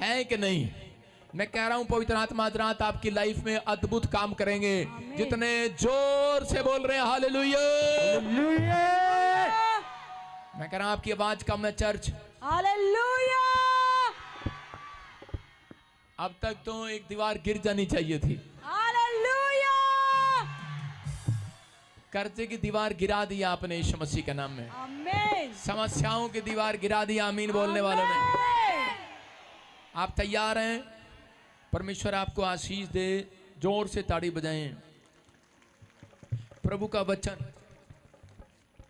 है कि नहीं? मैं कह रहा हूं पवित्र आत्मा आज रात आपकी लाइफ में अद्भुत काम करेंगे। जितने जोर से बोल रहे हैं हालेलुया। मैं कह रहा हूं आपकी आवाज कम है चर्च। हालेलुया। अब तक तो एक दीवार गिर जानी चाहिए थी। हालेलुया। कर्जे की दीवार गिरा दी आपने यीशु मसीह के नाम में। आमीन। समस्याओं की दीवार गिरा दी आमीन बोलने वालों ने। आप तैयार हैं? परमेश्वर आपको आशीष दे। जोर से ताड़ी बजाएं। प्रभु का वचन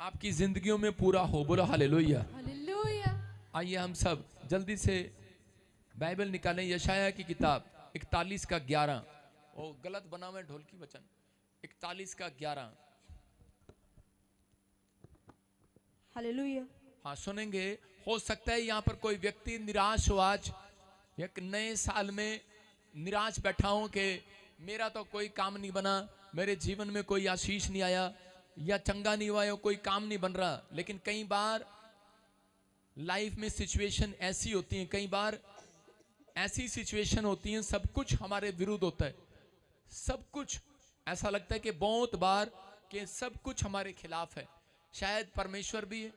आपकी जिंदगियों में पूरा हो। बोलो हालेलुया। हालेलुया। आइए हम सब जल्दी से बाइबल निकालें। यशाया की किताब 41 का 11। ओ गलत बना हुआ ढोल की वचन। 41 का 11। हालेलुया। हाँ सुनेंगे। हो सकता है यहाँ पर कोई व्यक्ति निराश हो। आज एक नए साल में निराश बैठा हूं कि मेरा तो कोई काम नहीं बना, मेरे जीवन में कोई आशीष नहीं आया, या चंगा नहीं हुआ, या कोई काम नहीं बन रहा। लेकिन कई बार लाइफ में सिचुएशन ऐसी होती है, कई बार ऐसी सिचुएशन होती है, सब कुछ हमारे विरुद्ध होता है। सब कुछ ऐसा लगता है कि बहुत बार कि सब कुछ हमारे खिलाफ है। शायद परमेश्वर भी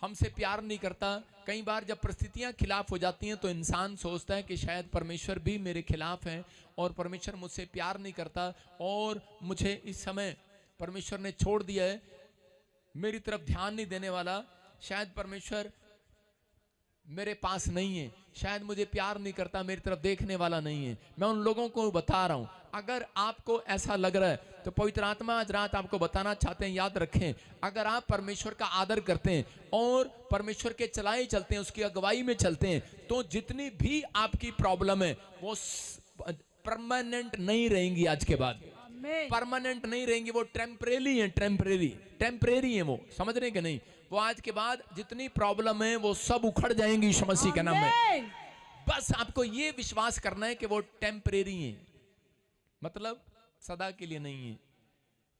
हमसे प्यार नहीं करता। कई बार जब परिस्थितियां खिलाफ हो जाती हैं तो इंसान सोचता है कि शायद परमेश्वर भी मेरे खिलाफ है और परमेश्वर मुझसे प्यार नहीं करता और मुझे इस समय परमेश्वर ने छोड़ दिया है, मेरी तरफ ध्यान नहीं देने वाला। शायद परमेश्वर मेरे पास नहीं है, शायद मुझे प्यार नहीं करता, मेरी तरफ देखने वाला नहीं है। मैं उन लोगों को बता रहा हूं, अगर आपको ऐसा लग रहा है तो पवित्र आत्मा आज रात आपको बताना चाहते हैं, याद रखें, अगर आप परमेश्वर का आदर करते हैं और परमेश्वर के चलाए चलते हैं, उसकी अगुवाई में चलते हैं, तो जितनी भी आपकी प्रॉब्लम है वो परमानेंट नहीं रहेंगी। आज के बाद परमानेंट नहीं रहेंगी, वो टेम्परेरी है। टेम्परेरी है वो, समझ रहे कि नहीं? वो आज के बाद जितनी प्रॉब्लम है वो सब उखड़ जाएंगी यीशु मसीह के नाम में। बस आपको ये विश्वास करना है कि वो टेम्परेरी है, मतलब सदा के लिए नहीं है।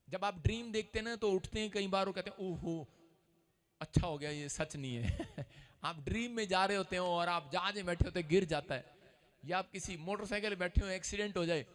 जब आप ड्रीम देखते हैं ना तो उठते हैं, कई बार वो कहते हैं ओहो अच्छा हो गया, ये सच नहीं है। आप ड्रीम में जा रहे होते हो और आप जहाज में बैठे होते गिर जाता है, या आप किसी मोटरसाइकिल में बैठे हो एक्सीडेंट हो जाए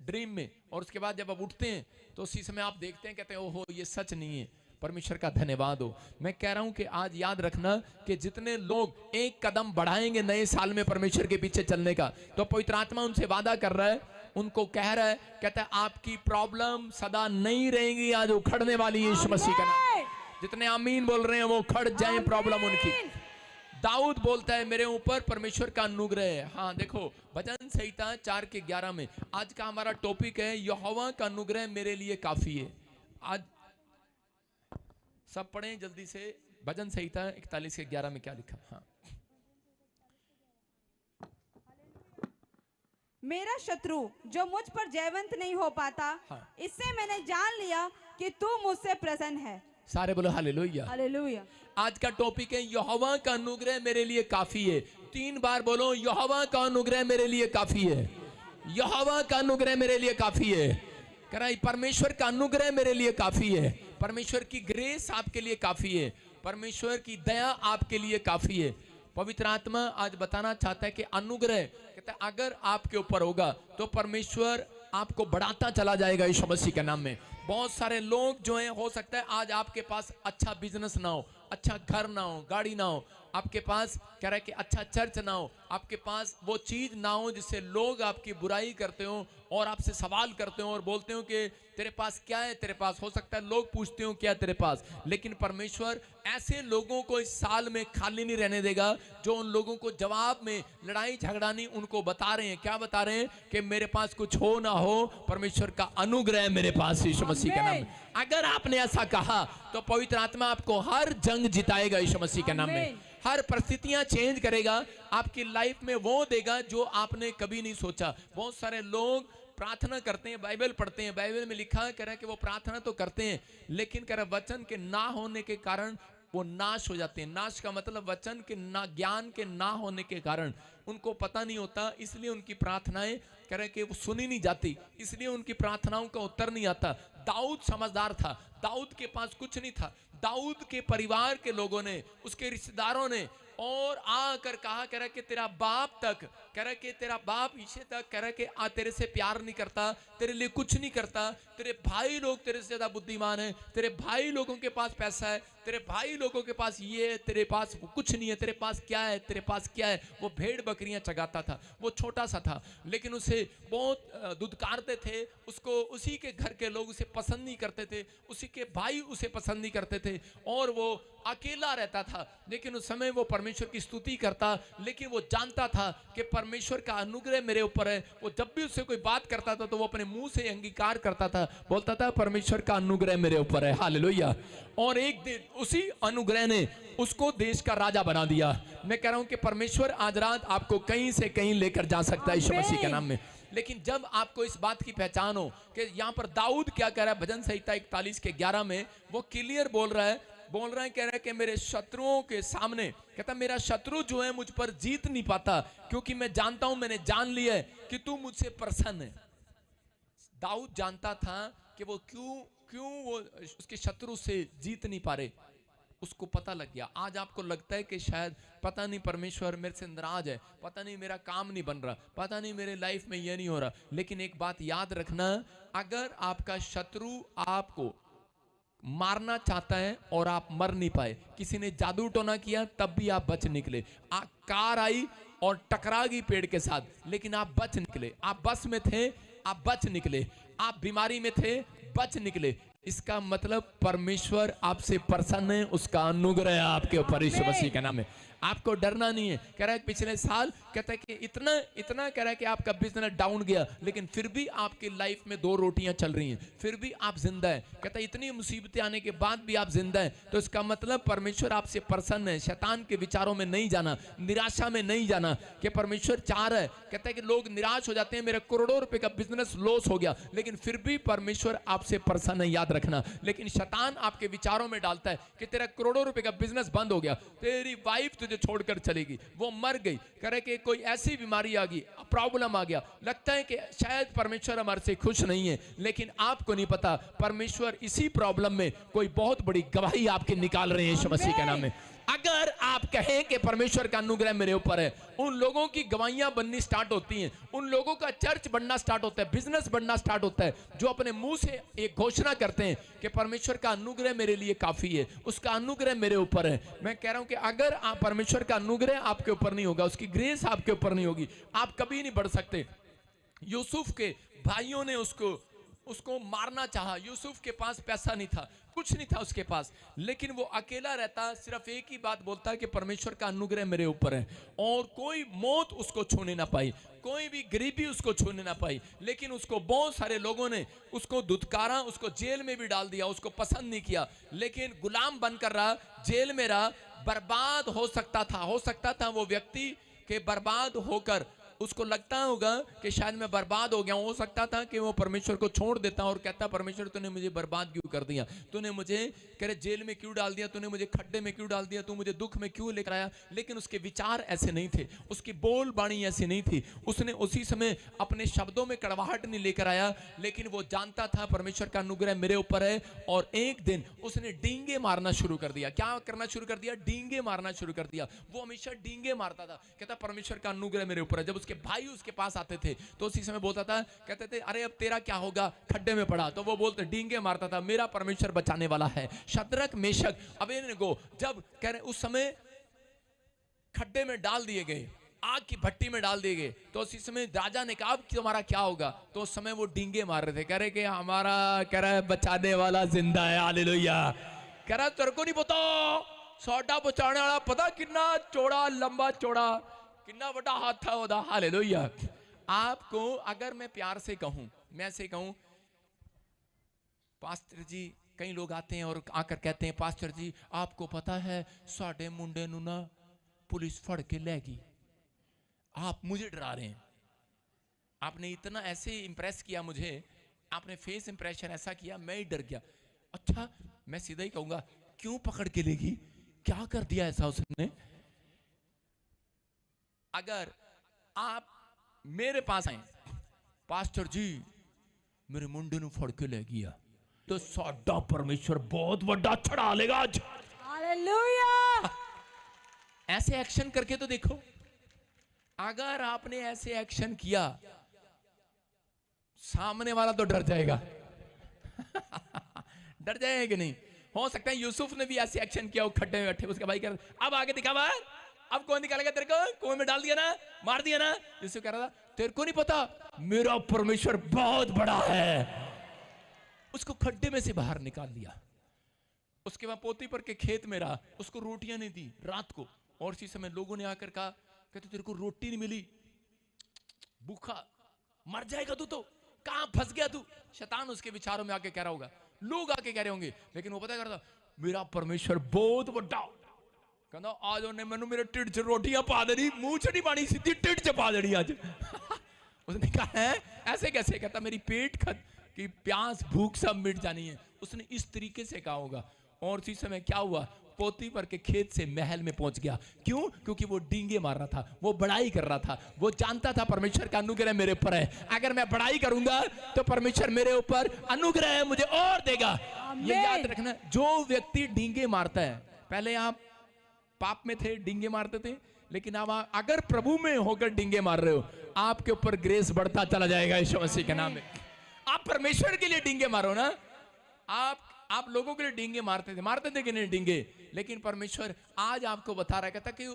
ड्रीम में, और उसके बाद जब आप उठते हैं तो उसी समय आप देखते हैं, कहते हैं ओहो ये सच नहीं है। परमेश्वर का धन्यवाद हो। मैं कह रहा हूं कि आज याद रखना कि जितने लोग एक कदम बढ़ाएंगे नए साल में परमेश्वर के पीछे चलने का, तो पवित्र आत्मा उनसे वादा कर रहा है, उनको कह रहा है, कहता है आपकी प्रॉब्लम सदा नहीं रहेंगी, आज उखड़ने वाली है यीशु मसीह का नाम। जितने आमीन बोल रहे हैं वो उखड़ जाए प्रॉब्लम उनकी। दाऊद बोलता है मेरे ऊपर परमेश्वर का अनुग्रह है। हाँ देखो भजन संहिता 4 के 11 में आज का हमारा टॉपिक है यहोवा का अनुग्रह मेरे लिए काफी है। आज सब पढ़ें जल्दी से भजन संहिता 41 के 11 में क्या लिखा। हाँ, मेरा शत्रु जो मुझ पर जयवंत नहीं हो पाता, हाँ। इससे मैंने जान लिया कि तू मुझसे प्रसन्न है। सारे बोलो हालेलुया। हालेलुया। आज का टॉपिक है यहोवा का अनुग्रह मेरे लिए काफी है। 3 बार बोलो यहोवा का अनुग्रह मेरे लिए काफी है। यहोवा का अनुग्रह मेरे लिए काफी है। कह रहा है परमेश्वर का अनुग्रह मेरे लिए काफी है। परमेश्वर की ग्रेस आपके लिए काफी है। परमेश्वर की दया आपके लिए काफी है। पवित्र आत्मा आज बताना चाहता है कि अनुग्रह, कहता है अगर आपके ऊपर होगा तो परमेश्वर आपको बढ़ाता चला जाएगा यीशु मसीह के नाम में। बहुत सारे लोग जो हैं, हो सकता है आज आपके पास अच्छा बिजनेस ना हो, अच्छा घर ना हो, गाड़ी ना हो, आपके पास कह रहा है कि अच्छा चर्च ना हो, आपके पास वो चीज ना हो जिससे लोग आपकी बुराई करते हो और आपसे सवाल करते हो और बोलते हो कि तेरे पास क्या है, तेरे पास हो सकता है लोग पूछते हो क्या तेरे पास। लेकिन परमेश्वर ऐसे लोगों को इस साल में खाली नहीं रहने देगा जो उन लोगों को जवाब में लड़ाई झगड़ा नहीं, उनको बता रहे हैं, क्या बता रहे हैं कि मेरे पास कुछ हो ना हो, परमेश्वर का अनुग्रह मेरे पास यीशु मसीह के नाम में। अगर आपने ऐसा कहा तो पवित्र आत्मा आपको हर जंग जिताएगा यीशु मसीह के नाम में। हर परिस्थितियां चेंज करेगा, आपकी लाइफ में वो देगा जो आपने कभी नहीं सोचा। बहुत सारे लोग प्रार्थना करते हैं, बाइबल पढ़ते हैं, बाइबल में लिखा कह रहा है कि वो प्रार्थना तो करते हैं लेकिन कह रहा वचन के ना होने के कारण वो नाश हो जाते हैं। नाश का मतलब वचन के ना, ज्ञान के ना होने के कारण उनको पता नहीं होता, इसलिए उनकी प्रार्थनाएं कह रहे कि वो सुनी नहीं जाती, इसलिए उनकी प्रार्थनाओं का उत्तर नहीं आता। दाऊद समझदार था, दाऊद के पास कुछ नहीं था, दाऊद के परिवार के लोगों ने, उसके रिश्तेदारों ने और आकर कहा कह रहा कि तेरा बाप तक, कह रहा कि तेरा बाप ईशे तक कह रहा कि तेरे से प्यार नहीं करता, तेरे लिए कुछ नहीं करता, तेरे भाई लोग तेरे से ज्यादा बुद्धिमान है, तेरे भाई लोगों के पास पैसा है, तेरे भाई लोगों के पास ये है, तेरे पास कुछ नहीं है, तेरे पास क्या है, तेरे पास क्या है। वो भेड़ बकरियां चगाता था, वो छोटा सा था, लेकिन उसे बहुत दुदकारते थे, उसको उसी के घर के लोग उसे पसंद नहीं करते थे, उसी के भाई उसे पसंद नहीं करते थे, और वो अकेला रहता था। लेकिन उस समय वो परमेश्वर की स्तुति करता, लेकिन वो जानता था कि परमेश्वर का अनुग्रह मेरे ऊपर है। वो जब भी उससे कोई बात करता था तो वो अपने मुंह से अंगीकार करता था, बोलता था परमेश्वर का अनुग्रह मेरे ऊपर है, हालेलुया। और एक दिन उसी अनुग्रह ने उसको देश का राजा बना दिया। मैं कह रहा हूं कि परमेश्वर आज रात आपको कहीं से कहीं लेकर जा सकता है यीशु मसीह के नाम में। लेकिन जब आपको इस बात की पहचान हो कि यहाँ पर दाऊद क्या कह रहा है, भजन संहिता 41 के 11 में वो क्लियर बोल रहा है, कह रहा है कि मेरे शत्रुओं के सामने, कहता मेरा शत्रु जो है मुझ पर जीत नहीं पाता, क्योंकि मैं जानता हूं, मैंने जान लिया है कि तू मुझसे प्रसन्न है। दाऊद जानता था कि वो क्यों वो उसके शत्रु से जीत नहीं पा रहे, उसको पता लग गया। आज आपको लगता है कि शायद पता नहीं परमेश्वर मेरे से नाराज है, पता नहीं मेरा काम नहीं बन रहा, पता नहीं मेरे लाइफ में ये नहीं हो रहा, लेकिन एक बात याद रखना, अगर आपका शत्रु आपको मारना चाहता है और आप मर नहीं पाए, किसी ने जादू टोना किया तब भी आप बच निकले, कार आई और टकरा गई पेड़ के साथ, लेकिन आप बच निकले, आप बस में थे आप बच निकले, आप बीमारी में थे बच निकले। इसका मतलब परमेश्वर आपसे प्रसन्न है, उसका अनुग्रह आपके ऊपर यीशु मसीह के नाम में। आपको डरना नहीं है। कह रहा है पिछले साल कहता है कि इतना कह रहा है कि आपका बिजनेस डाउन गया, लेकिन फिर भी आपकी लाइफ में 2 रोटियां चल रही हैं, फिर भी आप जिंदा है। कहता है इतनी मुसीबतें आने के बाद भी आप जिंदा है, तो इसका मतलब परमेश्वर आपसे प्रसन्न है। शैतान के विचारों में नहीं जाना, निराशा में नहीं जाना, कि परमेश्वर चाह रहा है। कहता है कि लोग निराश हो जाते हैं, मेरा करोड़ों रुपए का बिजनेस लॉस हो गया, लेकिन फिर भी परमेश्वर आपसे प्रसन्न है, याद रखना। लेकिन शैतान आपके विचारों में डालता है कि तेरा करोड़ों रुपए का बिजनेस बंद हो गया, तेरी वाइफ तुझे छोड़कर चलेगी, वो मर गई, करे कि कोई ऐसी बीमारी आ गई, प्रॉब्लम आ गया, लगता है कि शायद परमेश्वर हमारे से खुश नहीं है, लेकिन आपको नहीं पता परमेश्वर इसी प्रॉब्लम में कोई बहुत बड़ी गवाही आपके निकाल रहे हैं यीशु मसीह के नाम में। अगर आप कहें कि परमेश्वर का अनुग्रह मेरे ऊपर है, उन लोगों की गवाहियां बननी स्टार्ट होती हैं, उन लोगों का चर्च बनना स्टार्ट होता है, बिजनेस बनना स्टार्ट होता है, जो अपने मुंह से एक घोषणा करते हैं कि परमेश्वर का अनुग्रह मेरे लिए काफी है, उसका अनुग्रह मेरे ऊपर है। मैं कह रहा हूं कि अगर आप परमेश्वर का अनुग्रह आपके ऊपर नहीं होगा, उसकी ग्रेस आपके ऊपर नहीं होगी, आप कभी नहीं बढ़ सकते। यूसुफ के भाइयों ने उसको मारना चाहा। यूसुफ के पास पैसा नहीं था, कुछ नहीं था उसके पास, लेकिन वो अकेला रहता, सिर्फ एक ही बात बोलता कि परमेश्वर का अनुग्रह मेरे ऊपर है, और कोई मौत उसको छूने ना पाई, कोई भी गरीबी उसको छूने ना पाई। लेकिन उसको बहुत सारे लोगों ने उसको धुतकारा, उसको जेल में भी डाल दिया, उसको पसंद नहीं किया, लेकिन गुलाम बनकर रहा, जेल में रहा, बर्बाद हो सकता था वो व्यक्ति के बर्बाद होकर उसको लगता होगा कि शायद मैं बर्बाद हो गया हूं। हो सकता था कि वो परमेश्वर को छोड़ देता और कहता परमेश्वर तूने मुझे बर्बाद क्यों कर दिया, तूने मुझे कह रहे जेल में क्यों डाल दिया, तूने मुझे खड्डे में क्यों डाल दिया, तू मुझे दुख में क्यों लेकर आया। लेकिन उसके विचार ऐसे नहीं थे, उसकी बोल बाणी ऐसी नहीं थी, उसने उसी समय अपने शब्दों में कड़वाहट नहीं लेकर आया, लेकिन वो जानता था परमेश्वर का अनुग्रह मेरे ऊपर है। और एक दिन उसने डींगे मारना शुरू कर दिया। क्या करना शुरू कर दिया? डींगे मारना शुरू कर दिया। वो हमेशा डींगे मारता था, कहता परमेश्वर का अनुग्रह मेरे ऊपर है। जब उसके भाई उसके पास आते थे तो उसी समय बोलता था, कहते थे अरे अब तेरा क्या होगा, खड्डे में पड़ा, तो वो बोलते डींगे मारता था, मेरा परमेश्वर बचाने वाला है। शद्रक मेशक अबेदनगो जब कह रहे उस समय खड्डे में डाल दिए गए, आग की भट्टी में डाल दिए गए, तो उसी समय राजा ने कहा कि तुम्हारा क्या होगा, तो उस समय वो डींगे मार रहे थे, कह रहे कि हमारा कह रहा है बचाने वाला जिंदा है, हालेलुया। कह रहा तेरे को नहीं पता सोडा बचाने वाला पता कितना चौड़ा, लंबा चौड़ा, कितना बड़ा हाथ था ओदा, हालेलुया। आपको अगर मैं प्यार से कहूं, मैं ऐसे कहूं, पास्टर जी, कई लोग आते हैं और आकर कहते हैं पास्टर जी आपको पता है साडे मुंडे नु ना पुलिस फड़ के ले गई, आप मुझे डरा रहे हैं। आपने इतना ऐसे इंप्रेस किया मुझे, आपने फेस इंप्रेशन ऐसा किया, मैं ही डर गया। अच्छा, मैं सीधा ही कहूंगा क्यों पकड़ के लेगी, क्या कर दिया ऐसा उसने? अगर आप मेरे पास आए, पास्टर जी मेरे मुंडे नु फड़ के ले गया, तो साडा परमेश्वर बहुत बड़ा चढ़ा लेगा आज, हालेलुया। ऐसे एक्शन करके तो देखो। अगर आपने ऐसे एक्शन किया, सामने वाला तो डर जाएगा। डर जाएगा कि नहीं? हो सकता है यूसुफ ने भी ऐसे एक्शन किया हो, खड्डे में बैठे, उसका भाई कह रहा अब आगे दिखावा, अब कौन निकालेगा तेरे को, कुएं में डाल दिया ना, मार दिया ना। यूसुफ कह रहा था तेरे को नहीं पता मेरा परमेश्वर बहुत बड़ा है। उसको खड्डे में से बाहर निकाल दिया। उसके बाद पोतीफर के खेत में रहा, उसको रोटियां नहीं दी रात को, और इसी समय लोगों ने आकर कहा कहते तेरे को रोटी नहीं मिली, भूखा मर जाएगा तू, तो कहां फंस गया तू। शैतान उसके विचारों में आके कह रहा होगा, लोग आके कह रहे होंगे, लेकिन वो पता करता मेरा परमेश्वर बहुत बड़ा। कहना आज उन्हें मैंने मेरे टिड च रोटियां पा देनी, मुंह च नहीं पानी, सीधी टिड च पा देनी आज। उसने कहा है ऐसे कैसे? कहता मेरी पेट की प्यास भूख सब मिट जानी है। उसने इस तरीके से कहा होगा। और उसी समय क्या हुआ, पोतीफर के खेत से महल में पहुंच गया। क्यों? क्योंकि वो डींगे मार रहा था, वो बड़ाई कर रहा था, वो जानता था परमेश्वर का अनुग्रह मेरे ऊपर है। अगर मैं बड़ाई करूंगा तो परमेश्वर मेरे ऊपर अनुग्रह है, मुझे और देगा। ये याद रखना, जो व्यक्ति डींगे मारता है, पहले आप पाप में थे, डींगे मारते थे, लेकिन अब अगर प्रभु में होकर डींगे मार रहे हो, आपके ऊपर ग्रेस बढ़ता चला जाएगा यीशु मसीह के नाम में। आप परमेश्वर के लिए डींगे मारो ना। आप लोगों के लिए डींगे मारते थे कि नहीं डींगे, लेकिन परमेश्वर आज आपको बता रहा कहता कि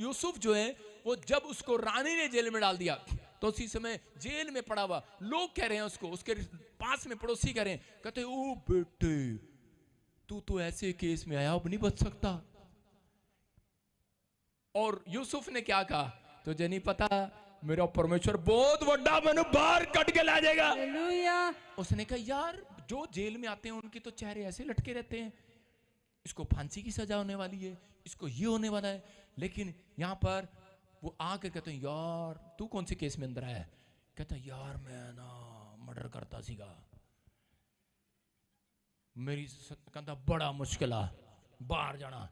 यूसुफ जो है, वो जब उसको रानी ने जेल में डाल दिया, तो उसी समय जेल में पड़ा हुआ लोग कह रहे हैं उसको, उसके पास में पड़ोसी कह रहे हैं, कहते ओ बेटे तू तो ऐसे केस में आया, अब नहीं बच सकता। और यूसुफ ने क्या कहा, तुझे नहीं पता मेरा परमेश्वर बहुत बड़ा, मैंने बाहर कट के ला जाएगा। उसने कहा यार जो जेल में आते हैं उनके तो चेहरे ऐसे लटके रहते हैं, इसको फांसी की सजा होने वाली है, इसको ये होने वाला है। लेकिन यहाँ पर वो आकर कहते हैं यार तू कौन से केस में अंदर आया है? कहता यार मैं ना मर्डर करता सीगा, मेरी कहता बड़ा मुश्किल है बाहर जाना।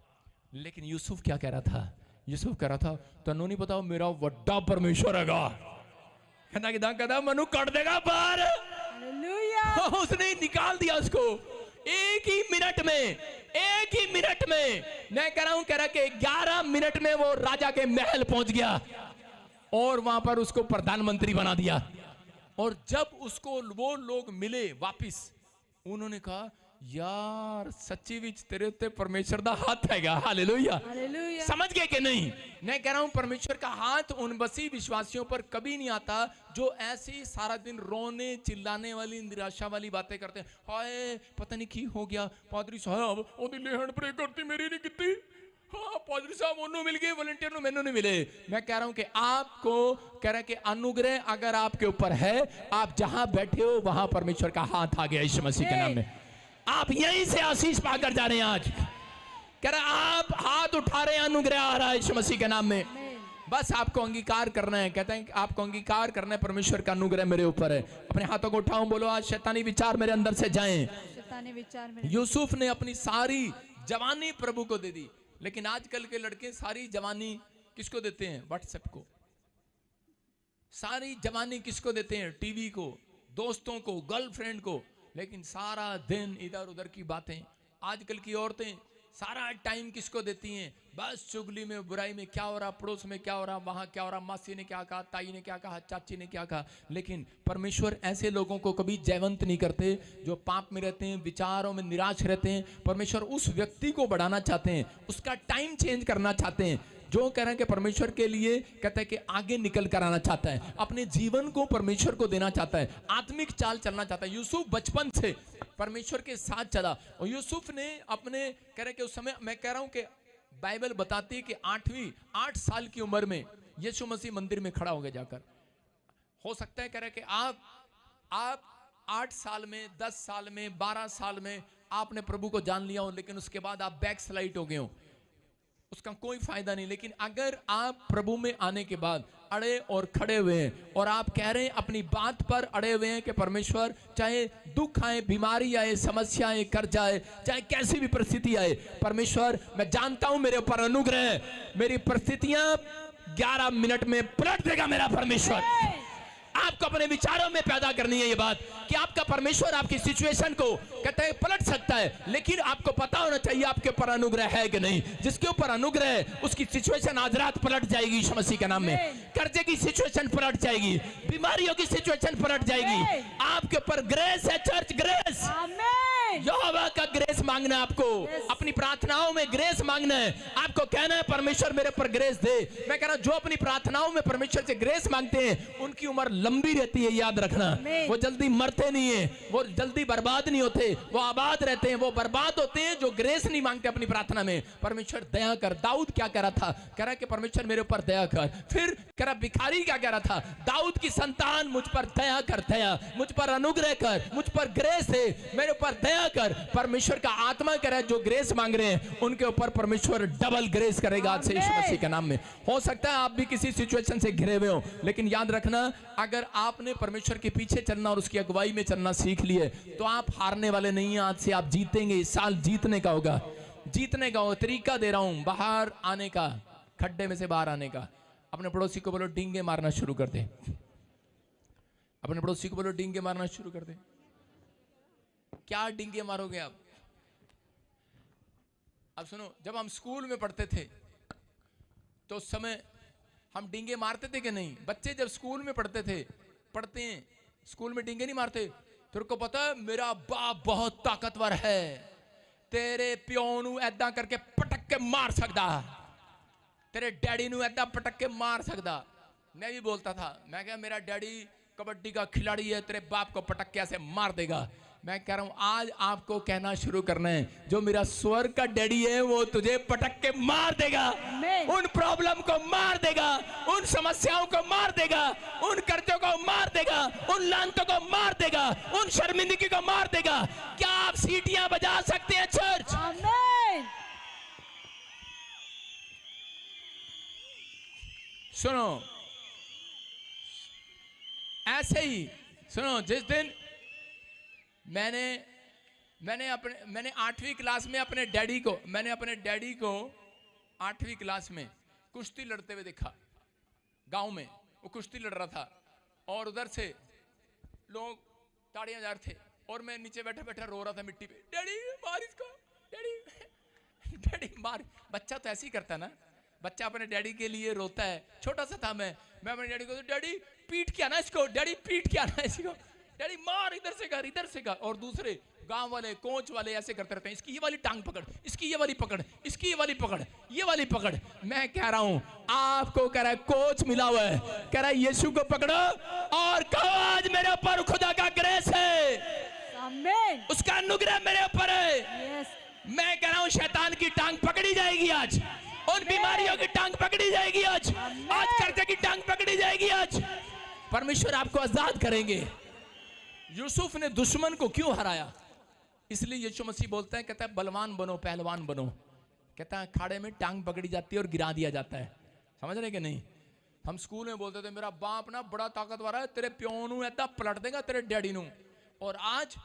लेकिन यूसुफ क्या कह रहा था? यूसुफ कह रहा था तनु नहीं पता मेरा वड्डा परमेश्वर हैगा, कहना कि कहता मनु काट देगा बाहर। उसने निकाल दिया उसको एक ही मिनट में। मैं कह रहा हूं कि 11 मिनट में वो राजा के महल पहुंच गया और वहां पर उसको प्रधानमंत्री बना दिया। और जब उसको वो लोग मिले वापिस, उन्होंने कहा यार सच्ची विच तेरे उत्ते परमेश्वर दा हाथ हैगा। हालेलुया। समझ गए कि नहीं? मैं कह रहा हूं परमेश्वर का हाथ उन बसी विश्वासियों पर कभी नहीं आता जो ऐसी सारा दिन रोने चिल्लाने वाली निराशा वाली बातें करते हैं। हाय पता नहीं की हो गया, पादरी साहब ओदी लेहन प्रे करती मेरी नहीं किती, हाँ पादरी साहब ओनू मिल गए, वॉलंटियर मैनू नहीं मिले। मैं कह रहा हूं कि आपको कह रहा है कि अनुग्रह अगर आपके ऊपर है, आप जहां बैठे हो वहां परमेश्वर का हाथ आ गया यीशु मसीह के नाम में। आप यहीं से आशीष पाकर जा रहे हैं। आज कह रहा आप हाथ उठा रहे हैं, अनुग्रह आ रहा है यीशु मसीह के नाम में। बस आपको अंगीकार करना है। कहते हैं कि आपको अंगीकार करना है परमेश्वर का अनुग्रह मेरे ऊपर है। अपने हाथों को उठाओ, बोलो आज शैतानी विचार मेरे अंदर से जाएं। यूसुफ ने अपनी सारी जवानी प्रभु को दे दी, लेकिन आजकल के लड़के सारी जवानी किसको देते हैं? व्हाट्सएप को। सारी जवानी किसको देते हैं? टीवी को, दोस्तों को, गर्लफ्रेंड को। लेकिन सारा दिन इधर उधर की बातें। आजकल की औरतें सारा टाइम किसको देती हैं? बस चुगली में, बुराई में, क्या हो रहा पड़ोस में, क्या हो रहा वहां, क्या हो रहा मासी ने क्या कहा, ताई ने क्या कहा, चाची ने क्या कहा। लेकिन परमेश्वर ऐसे लोगों को कभी जयवंत नहीं करते जो पाप में रहते हैं, विचारों में निराश रहते हैं। परमेश्वर उस व्यक्ति को बढ़ाना चाहते हैं, उसका टाइम चेंज करना चाहते हैं, जो कह रहे हैं कि परमेश्वर के लिए कहता है कि आगे निकल कर आना चाहता है, अपने जीवन को परमेश्वर को देना चाहता है, आत्मिक चाल चलना चाहता है। यूसुफ बचपन से परमेश्वर के साथ चला और यूसुफ ने अपने कह रहे कि उस समय, मैं कह रहा हूं कि बाइबल बताती है कि 8 साल की उम्र में यीशु मसीह मंदिर में खड़ा हो गया जाकर। हो सकता है कह रहे कि आप 8 साल में, 10 साल में, 12 साल में आपने प्रभु को जान लिया हो, लेकिन उसके बाद आप बैक स्लाइड हो गए हो, उसका कोई फायदा नहीं। लेकिन अगर आप प्रभु में आने के बाद अड़े और खड़े हुए हैं और आप कह रहे हैं, अपनी बात पर अड़े हुए हैं कि परमेश्वर चाहे दुख आए, बीमारी आए, समस्या आए, कर्ज आए, चाहे कैसी भी परिस्थिति आए, परमेश्वर मैं जानता हूं मेरे ऊपर अनुग्रह है, मेरी परिस्थितियां 11 मिनट में पलट देगा मेरा परमेश्वर। आपको अपने विचारों में पैदा करनी है ये बात कि आपका परमेश्वर आपकी सिचुएशन को कहते हैं पलट सकता है, लेकिन आपको पता होना चाहिए आपके ऊपर अनुग्रह है कि नहीं। जिसके ऊपर अनुग्रह है उसकी सिचुएशन आज रात पलट जाएगी यीशु मसीह के नाम में। कर्जे की सिचुएशन पलट जाएगी, बीमारियों की सिचुएशन पलट जाएगी। आपके ऊपर ग्रेस है चर्च, ग्रेस। यहोवा का ग्रेस मांगना है आपको, अपनी प्रार्थनाओं में ग्रेस मांगना है। आपको कहना है परमेश्वर मेरे पर ग्रेस दे। मैं कह रहा हूं जो अपनी प्रार्थनाओं में परमेश्वर से ग्रेस मांगते हैं उनकी उम्र लंबी रहती है, याद रखना। वो जल्दी मरते नहीं है, वो जल्दी बर्बाद नहीं होते, वो आबाद रहते हैं। वो बर्बाद होते हैं जो ग्रेस नहीं मांगते अपनी प्रार्थना में। परमेश्वर दया कर। दाऊद क्या कह रहा था? कह रहा कि परमेश्वर मेरे ऊपर दया कर। फिर कह रहा भिखारी क्या कह रहा था? दाऊद की संतान मुझ पर दया कर, दया मुझ पर अनुग्रह कर, मुझ पर ग्रेस है, मेरे ऊपर दया कर। परमेश्वर का आत्मा कह रहा है जो ग्रेस मांग रहे हैं उनके ऊपर परमेश्वर डबल ग्रेस करेगा आज से यीशु मसीह के नाम में। हो सकता है आप भी किसी सिचुएशन से घिरे हुए हो, लेकिन याद रखना अगर आपने परमेश्वर के पीछे चलना और उसकी अगुवाई में चलना सीख लिए तो आप हारने वाले नहीं हैं। आज से आप जीतेंगे। इस साल जीतने का होगा, जीतने का होगा। तरीका दे रहा हूं बाहर आने का, खड्डे में से बाहर आने का। अपने पड़ोसी को बोलो डींगे मारना शुरू कर दे। अपने पड़ोसी को बोलो डींगे मारना शुरू कर दे। क्या डींगे मारोगे आप? अब सुनो, जब हम स्कूल में पढ़ते थे तो उस समय हम डींगे मारते थे कि नहीं? बच्चे जब स्कूल में पढ़ते हैं स्कूल में डींगे नहीं मारते। तेरे को पता है मेरा बाप बहुत ताकतवर है, तेरे प्यो नू ऐदा करके पटक के मार सकता, तेरे डैडी नू ऐदा पटक के मार सकता। मैं भी बोलता था, मैं क्या मेरा डैडी कबड्डी का खिलाड़ी है, तेरे बाप को पटक के ऐसे मार देगा। मैं कह रहा हूं आज आपको कहना शुरू करना है जो मेरा स्वर्ग का डैडी है वो तुझे पटक के मार देगा, उन प्रॉब्लम को मार देगा, उन समस्याओं को मार देगा, उन कर्जों को मार देगा, उन लानतों को मार देगा, उन शर्मिंदगी को मार देगा। क्या आप सीटियां बजा सकते हैं चर्च? आमीन। सुनो, ऐसे ही सुनो, जिस दिन मैंने 8वीं क्लास में अपने डैडी को 8वीं क्लास में कुश्ती लड़ते हुए देखा। गांव में वो कुश्ती लड़ रहा था और उधर से लोग ताड़ियां जा रहे थे और मैं नीचे बैठा बैठा रो रहा था मिट्टी पे, डैडी मार इसको, डैडी डैडी मार। बच्चा तो ऐसे ही करता ना, बच्चा अपने डैडी के लिए रोता है। छोटा सा था मैं अपने डैडी को, डैडी पीट के आना इसको, डैडी पीट के आना इसको, डैडी मार, इधर से कर, इधर से कर। और दूसरे गांव वाले कोच वाले ऐसे करते रहते हैं, इसकी ये वाली टांग पकड़, इसकी ये वाली पकड़, इसकी ये वाली पकड़, ये वाली पकड़। मैं कह रहा हूं आपको कह रहा है कोच मिला हुआ है, कह रहा है यीशु को पकड़ो और कहो आज मेरे ऊपर खुदा का ग्रेस है, आमीन, उसका अनुग्रह मेरे ऊपर है। यस, मैं कह रहा हूं शैतान की टांग पकड़ी जाएगी आज, उन बीमारियों की टांग पकड़ी जाएगी आज कर्जे की टांग पकड़ी जाएगी आज। परमेश्वर आपको आजाद करेंगे। यूसुफ ने दुश्मन को क्यों हराया? इसलिए यीशु मसीह बोलते हैं, कहता है बलवान बनो, पहलवान बनो। कहता है खाड़े में टांग पकड़ी जाती है और गिरा दिया जाता है। समझ रहे कि नहीं? हम स्कूल में बोलते थे मेरा बाप ना बड़ा ताकतवर है, तेरे प्यो नू ऐसा पलट देगा, तेरे डैडी नू। और आज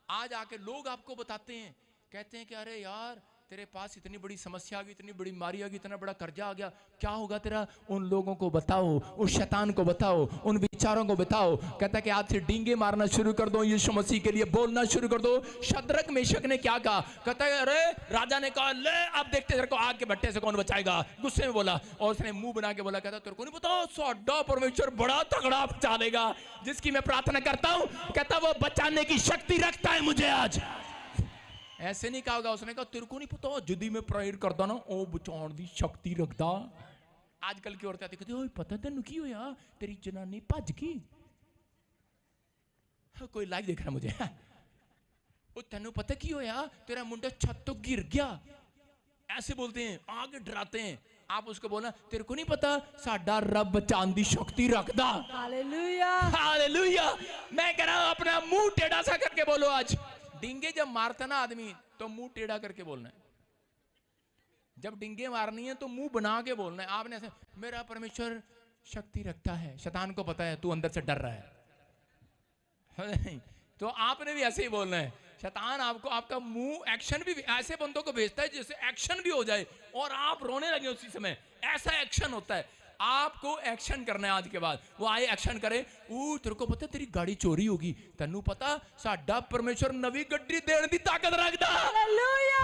आके लोग आपको बताते हैं, कहते हैं कि अरे यार तेरे पास इतनी बड़ी समस्या आ गई, इतनी बड़ी बीमारी आ गई, इतना बड़ा कर्जा आ गया, क्या होगा तेरा? उन लोगों को बताओ, उस शैतान को बताओ, उन विचारों को बताओ। कहता है कि आज से डींगे मारना शुरू कर दो, यीशु मसीह के लिए बोलना शुरू कर दो। शद्रक मेशक ने क्या कहा? कहता है अरे राजा ने कहा ले अब देखते तेरे को आग के भट्टे से कौन बचाएगा। गुस्से में बोला और उसने मुंह बना के बोला, कहता तेरे को नहीं पता साडा परमेश्वर बड़ा तगड़ा बचाएगा, जिसकी मैं प्रार्थना करता हूं। कहता वो बचाने की शक्ति रखता है मुझे आज। ऐसे नहीं कहा होगा, उसने कहा तेरे को नहीं पता जदी मैं प्रेयर करदा ना ओ बचाने दी शक्ति रखदा। आजकल की औरतें कहती ओए पता तेन की होया, तेरी जनानी भज गई। कोई लाइव देख रहा मुझे, ओ तेनू पता की होया, तेरा मुंडा छत तो गिर गया। ऐसे बोलते हैं, आगे डराते हैं। आप उसको बोलना तेरे को नहीं पता साडा रब बचाने दी शक्ति रखदा। Hallelujah, hallelujah. मैं कह रहा हूं अपना मुंह टेढ़ा सा करके बोलो आज। डिंगे जब मारता ना आदमी तो मुंह टेढ़ा करके बोलना है। जब डिंगे मारनी है तो मुंह बना के बोलना है। आपने ऐसे मेरा परमेश्वर शक्ति रखता है, शैतान को पता है तू अंदर से डर रहा है, तो आपने भी ऐसे ही बोलना है। शैतान आपको आपका मुंह एक्शन भी ऐसे बंदों को भेजता है जिससे एक्शन भी हो जाए और आप रोने लगे उसी समय। ऐसा एक्शन होता है। आपको एक्शन करना है आज के बाद। वो आए एक्शन करे, ओ तेरे को पता तेरी गाड़ी चोरी होगी, तेनू पता साडा परमेश्वर नवी गड्डी देने की ताकत रखता। हालेलुया।